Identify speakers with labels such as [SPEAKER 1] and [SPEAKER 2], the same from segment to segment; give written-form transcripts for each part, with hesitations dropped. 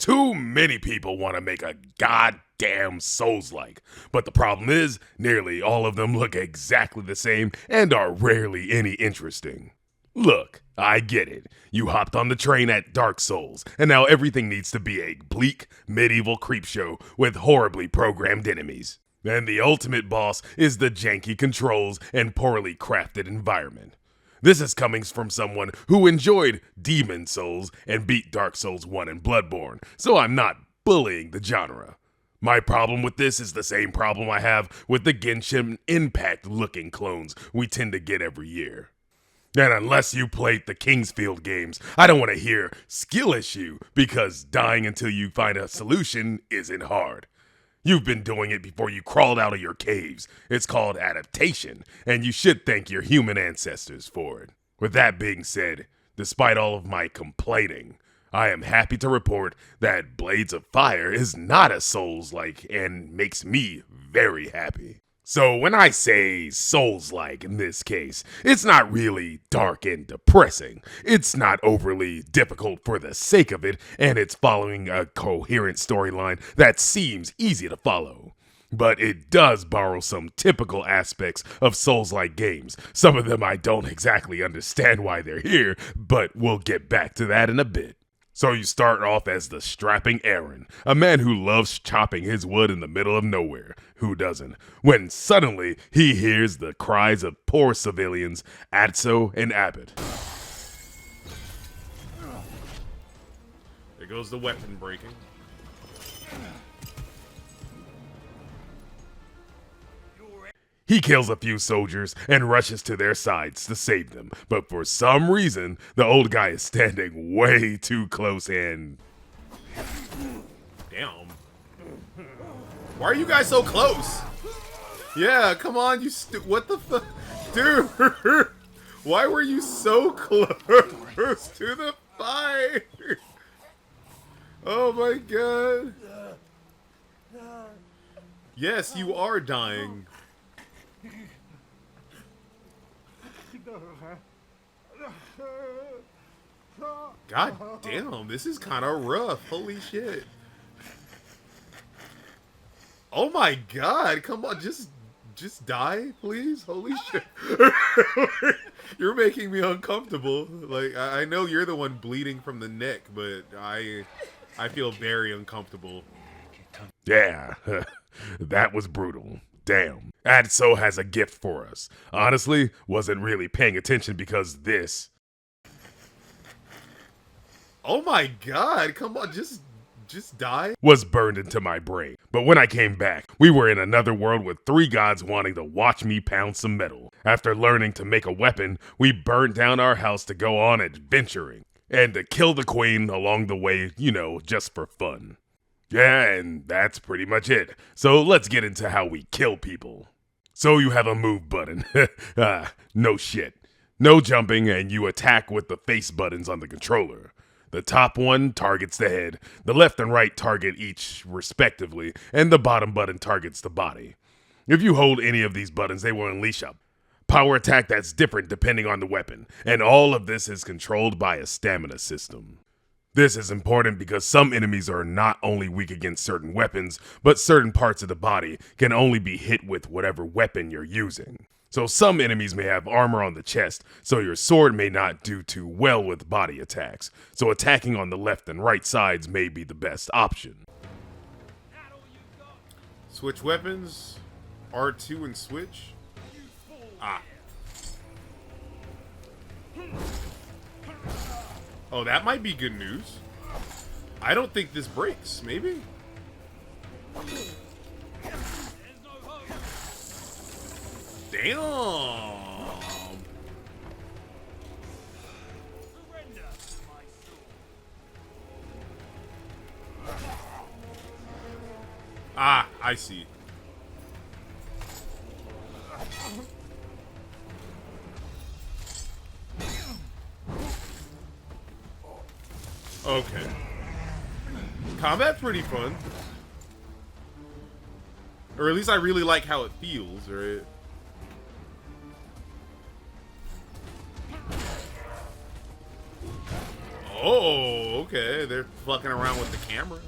[SPEAKER 1] Too many people want to make a goddamn Souls-like, but the problem is, nearly all of them look exactly the same and are rarely any interesting. Look, I get it. You hopped on the train at Dark Souls, and now everything needs to be a bleak, medieval creepshow with horribly programmed enemies. And the ultimate boss is the janky controls and poorly crafted environment. This is coming from someone who enjoyed Demon Souls and beat Dark Souls 1 and Bloodborne, so I'm not bullying the genre. My problem with this is the same problem I have with the Genshin Impact looking clones we tend to get every year. And unless you played the Kingsfield games, I don't want to hear skill issue, because dying until you find a solution isn't hard. You've been doing it before you crawled out of your caves. It's called adaptation, and you should thank your human ancestors for it. With that being said, despite all of my complaining, I am happy to report that Blades of Fire is not a Souls-like and makes me very happy. So when I say Souls-like in this case, it's not really dark and depressing. It's not overly difficult for the sake of it, and it's following a coherent storyline that seems easy to follow. But it does borrow some typical aspects of Souls-like games. Some of them I don't exactly understand why they're here, but we'll get back to that in a bit. So you start off as the strapping Aaron, a man who loves chopping his wood in the middle of nowhere. Who doesn't? When suddenly he hears the cries of poor civilians, Atso and Abbott.
[SPEAKER 2] There goes the weapon breaking.
[SPEAKER 1] He kills a few soldiers and rushes to their sides to save them, but for some reason, the old guy is standing way too close and...
[SPEAKER 2] Damn. Why are you guys so close? Yeah, come on, you what the fuck? Dude, why were you so close to the fire? Oh my god. Yes, you are dying. God damn, this is kind of rough. Holy shit. Oh my god, come on, just die, please. Holy shit. You're making me uncomfortable. Like, I know you're the one bleeding from the neck, but I feel very uncomfortable.
[SPEAKER 1] Yeah, that was brutal. Damn. Atso has a gift for us. Honestly, wasn't really paying attention because this...
[SPEAKER 2] Oh my god, come on, just die.
[SPEAKER 1] Was burned into my brain. But when I came back, we were in another world with 3 gods wanting to watch me pound some metal. After learning to make a weapon, we burned down our house to go on adventuring. And to kill the queen along the way, you know, just for fun. Yeah, and that's pretty much it. So let's get into how we kill people. So you have a move button. No shit. No jumping, and you attack with the face buttons on the controller. The top one targets the head, the left and right target each respectively, and the bottom button targets the body. If you hold any of these buttons, they will unleash a power attack that's different depending on the weapon, and all of this is controlled by a stamina system. This is important because some enemies are not only weak against certain weapons, but certain parts of the body can only be hit with whatever weapon you're using. So some enemies may have armor on the chest, so your sword may not do too well with body attacks. So attacking on the left and right sides may be the best option.
[SPEAKER 2] Switch weapons, R2 and switch. Ah. Oh, that might be good news. I don't think this breaks. Maybe? Damn. Ah, I see. Okay. Combat pretty fun. Or at least I really like how it feels, right? Oh, okay. They're fucking around with the camera.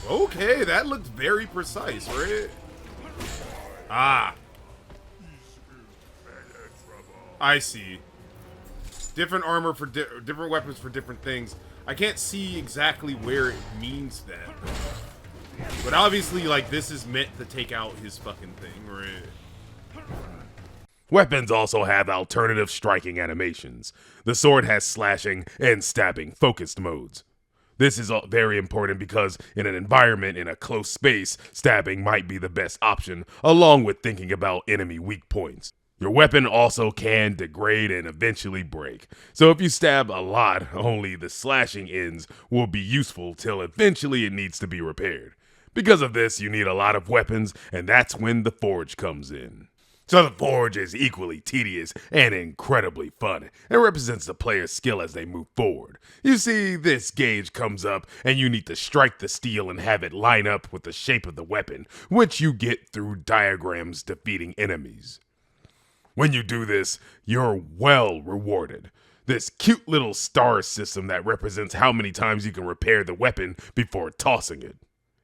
[SPEAKER 2] Okay, that looked very precise, right? Ah. I see. Different armor for different weapons for different things. I can't see exactly where it means that. But obviously, like, this is meant to take out his fucking thing, right?
[SPEAKER 1] Weapons also have alternative striking animations. The sword has slashing and stabbing focused modes. This is very important because in an environment in a close space, stabbing might be the best option, along with thinking about enemy weak points. Your weapon also can degrade and eventually break, so if you stab a lot, only the slashing ends will be useful till eventually it needs to be repaired. Because of this, you need a lot of weapons, and that's when the forge comes in. So the forge is equally tedious and incredibly fun, and represents the player's skill as they move forward. You see, this gauge comes up, and you need to strike the steel and have it line up with the shape of the weapon, which you get through diagrams defeating enemies. When you do this, you're well rewarded. This cute little star system that represents how many times you can repair the weapon before tossing it.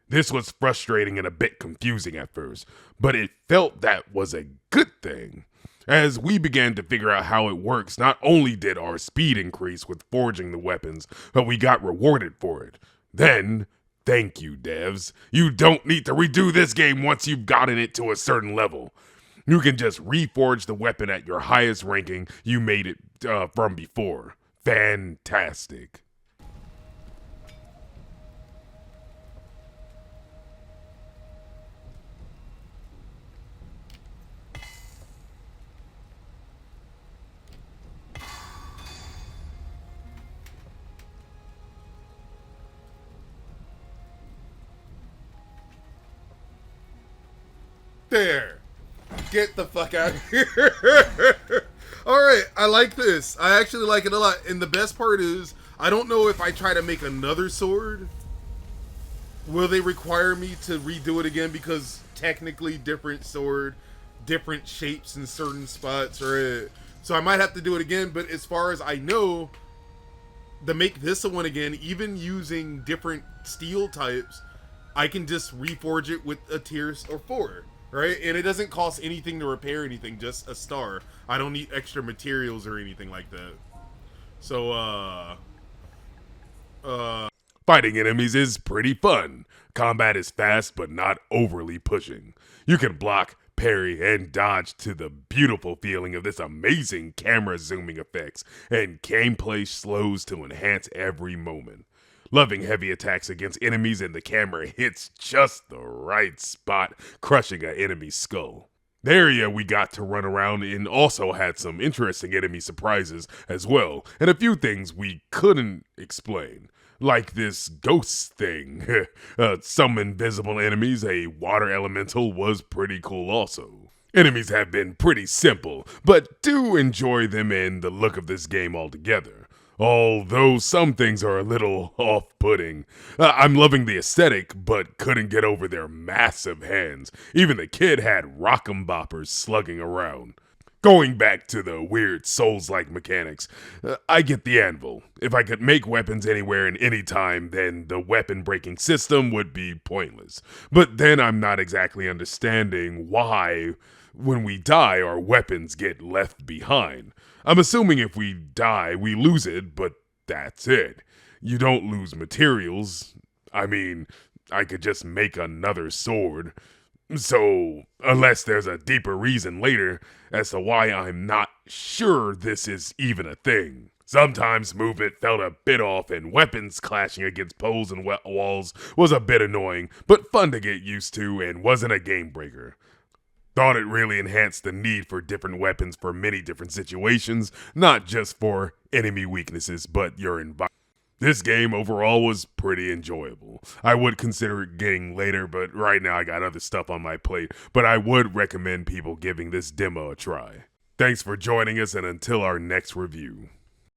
[SPEAKER 1] This was frustrating and a bit confusing at first, but it felt that was a good thing. As we began to figure out how it works, not only did our speed increase with forging the weapons, but we got rewarded for it. Then, thank you, devs. You don't need to redo this game once you've gotten it to a certain level. You can just reforge the weapon at your highest ranking you made it from before. Fantastic.
[SPEAKER 2] There. Get the fuck out of here. Alright, I like this. I actually like it a lot. And the best part is, I don't know if I try to make another sword, will they require me to redo it again? Because technically different sword, different shapes in certain spots, right? So I might have to do it again, but as far as I know, to make this one again, even using different steel types, I can just reforge it with a tier or 4. Right? And it doesn't cost anything to repair anything, just a star. I don't need extra materials or anything like that. So,
[SPEAKER 1] Fighting enemies is pretty fun. Combat is fast but not overly pushing. You can block, parry, and dodge to the beautiful feeling of this amazing camera zooming effects, and gameplay slows to enhance every moment. Loving heavy attacks against enemies and the camera hits just the right spot, crushing an enemy's skull. The area we got to run around in also had some interesting enemy surprises as well, and a few things we couldn't explain. Like this ghost thing. Some invisible enemies, a water elemental was pretty cool also. Enemies have been pretty simple, but do enjoy them and the look of this game altogether. Although some things are a little off-putting. I'm loving the aesthetic, but couldn't get over their massive hands. Even the kid had rock'em boppers slugging around. Going back to the weird Souls-like mechanics, I get the anvil. If I could make weapons anywhere and anytime, then the weapon-breaking system would be pointless. But then I'm not exactly understanding why, when we die, our weapons get left behind. I'm assuming if we die, we lose it, but that's it. You don't lose materials. I mean, I could just make another sword. So, unless there's a deeper reason later as to why I'm not sure this is even a thing. Sometimes movement felt a bit off and weapons clashing against poles and walls was a bit annoying, but fun to get used to and wasn't a game breaker. Thought it really enhanced the need for different weapons for many different situations, not just for enemy weaknesses, but your environment. This game overall was pretty enjoyable. I would consider it getting later, but right now I got other stuff on my plate. But I would recommend people giving this demo a try. Thanks for joining us, and until our next review.